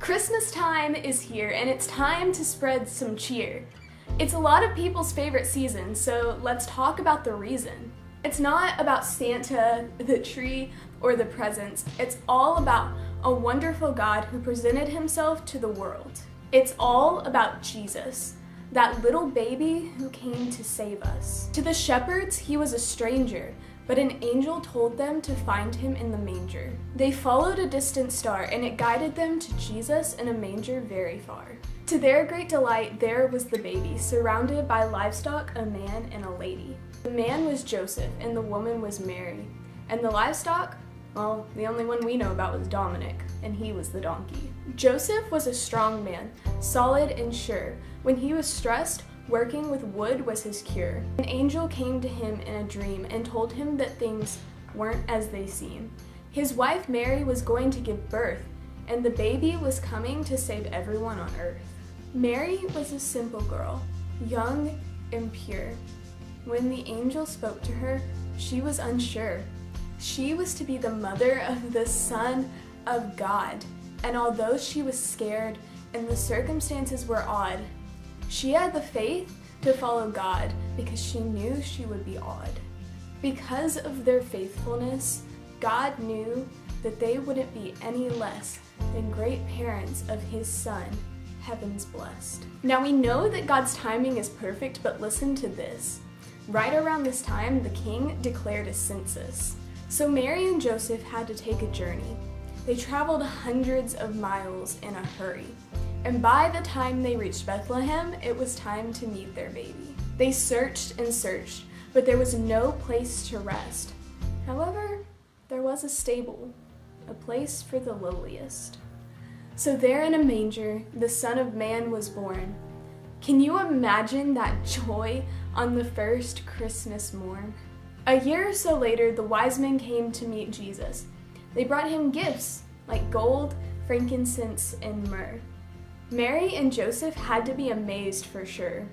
Christmas time is here and it's time to spread some cheer. It's a lot of people's favorite season, so let's talk about the reason. It's not about Santa, the tree, or the presents. It's all about a wonderful God who presented himself to the world. It's all about Jesus, that little baby who came to save us. To the shepherds, he was a stranger, but an angel told them to find him in the manger. They followed a distant star, and it guided them to Jesus in a manger very far. To their great delight, there was the baby, surrounded by livestock, a man and a lady. The man was Joseph, and the woman was Mary. And the livestock? Well, the only one we know about was Dominic, and he was the donkey. Joseph was a strong man, solid and sure. When he was stressed, working with wood was his cure. An angel came to him in a dream and told him that things weren't as they seem. His wife Mary was going to give birth, and the baby was coming to save everyone on earth. Mary was a simple girl, young and pure. When the angel spoke to her, she was unsure. She was to be the mother of the Son of God, and although she was scared and the circumstances were odd, she had the faith to follow God because she knew she would be awed. Because of their faithfulness, God knew that they wouldn't be any less than great parents of his Son, heaven's blessed. Now we know that God's timing is perfect, but listen to this. Right around this time, the king declared a census. So Mary and Joseph had to take a journey. They traveled hundreds of miles in a hurry. And by the time they reached Bethlehem, it was time to meet their baby. They searched and searched, but there was no place to rest. However, there was a stable, a place for the lowliest. So there in a manger, the Son of Man was born. Can you imagine that joy on the first Christmas morn? A year or so later, the wise men came to meet Jesus. They brought him gifts like gold, frankincense, and myrrh. Mary and Joseph had to be amazed for sure.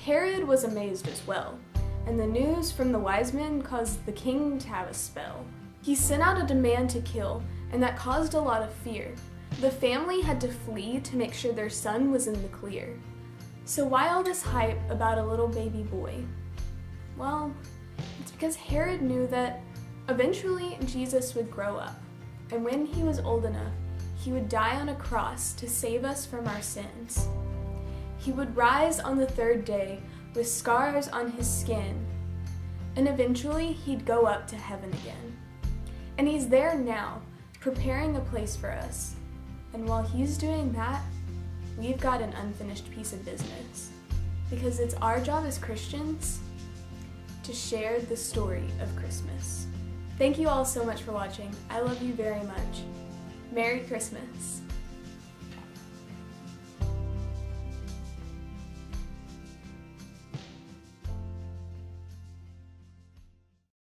Herod was amazed as well, and the news from the wise men caused the king to have a spell. He sent out a demand to kill, and that caused a lot of fear. The family had to flee to make sure their son was in the clear. So why all this hype about a little baby boy? Well, it's because Herod knew that eventually Jesus would grow up, and when he was old enough, he would die on a cross to save us from our sins. He would rise on the third day with scars on his skin, and eventually he'd go up to heaven again. And he's there now, preparing a place for us. And while he's doing that, we've got an unfinished piece of business. Because it's our job as Christians to share the story of Christmas. Thank you all so much for watching. I love you very much. Merry Christmas.